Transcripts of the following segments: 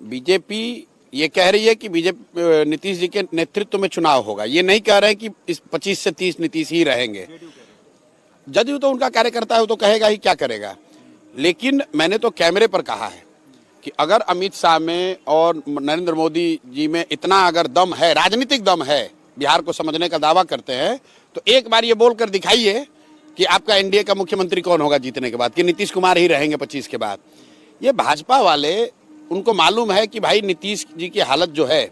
BJP ये कह रही है कि बीजेपी नीतीश जी के नेतृत्व में चुनाव होगा। ये नहीं कह रहे हैं कि इस 25 से 30 नीतीश ही रहेंगे। जदयू तो उनका कार्यकर्ता है, वो तो कहेगा ही, क्या करेगा। लेकिन मैंने तो कैमरे पर कहा है कि अगर अमित शाह में और नरेंद्र मोदी जी में इतना अगर दम है, राजनीतिक दम है, बिहार को समझने का दावा करते हैं, तो एक बार ये बोलकर दिखाइए कि आपका एनडीए का मुख्यमंत्री कौन होगा जीतने के बाद, कि नीतीश कुमार ही रहेंगे 25 के बाद। ये भाजपा वाले, उनको मालूम है कि भाई नीतीश जी की हालत जो है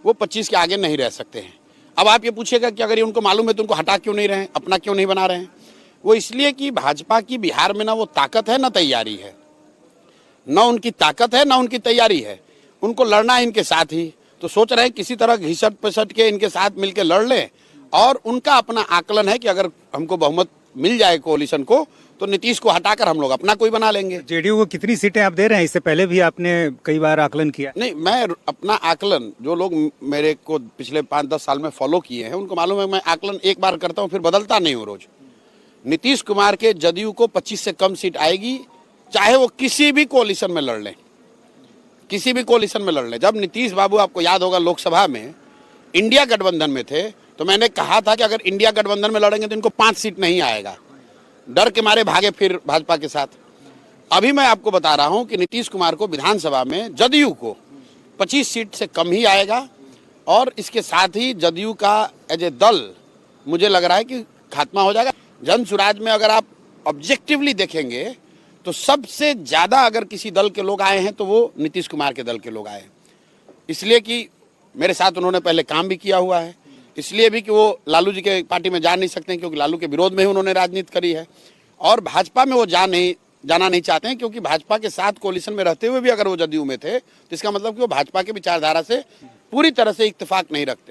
वो 25 के आगे नहीं रह सकते हैं। अब आप ये पूछिएगा कि अगर ये उनको मालूम है तो उनको हटा क्यों नहीं रहे हैं, अपना क्यों नहीं बना रहे हैं। वो इसलिए कि भाजपा की बिहार में ना वो ताकत है ना तैयारी है, ना उनकी ताकत है ना उनकी तैयारी है। उनको लड़ना है इनके साथ ही, तो सोच रहे हैं किसी तरह घिसट पिसट के इनके साथ मिलकर लड़ लें। और उनका अपना आकलन है कि अगर हमको बहुमत मिल जाए कोalition को, तो नीतीश को हटाकर हम लोग अपना कोई बना लेंगे। जेडीयू को कितनी सीटें आप दे रहे हैं? इससे पहले भी आपने कई बार आकलन किया। नहीं, मैं अपना आकलन, जो लोग मेरे को पिछले 5-10 साल में फॉलो किए हैं उनको मालूम है, मैं आकलन एक बार करता हूँ फिर बदलता नहीं हूँ रोज। नीतीश कुमार के जदयू को 25 से कम सीट आएगी, चाहे वो किसी भी कोalition में लड़ लें, किसी भी कोalition में लड़ लें। जब नीतीश बाबू, आपको याद होगा, लोकसभा में इंडिया गठबंधन में थे, तो मैंने कहा था कि अगर इंडिया गठबंधन में लड़ेंगे तो इनको 5 सीट नहीं आएगा। डर के मारे भागे फिर भाजपा के साथ। अभी मैं आपको बता रहा हूं कि नीतीश कुमार को विधानसभा में जदयू को 25 सीट से कम ही आएगा। और इसके साथ ही जदयू का एज ए दल मुझे लग रहा है कि खात्मा हो जाएगा। जन सुराज में अगर आप ऑब्जेक्टिवली देखेंगे तो सबसे ज्यादा अगर किसी दल के लोग आए हैं तो वो नीतीश कुमार के दल के लोग आए हैं। इसलिए कि मेरे साथ उन्होंने पहले काम भी किया हुआ है, इसलिए भी कि वो लालू जी के पार्टी में जा नहीं सकते हैं क्योंकि लालू के विरोध में ही उन्होंने राजनीति करी है। और भाजपा में वो जाना नहीं चाहते हैं क्योंकि भाजपा के साथ कोalition में रहते हुए भी अगर वो जदयू में थे तो इसका मतलब कि वो भाजपा के विचारधारा से पूरी तरह से इत्तेफाक नहीं रखते।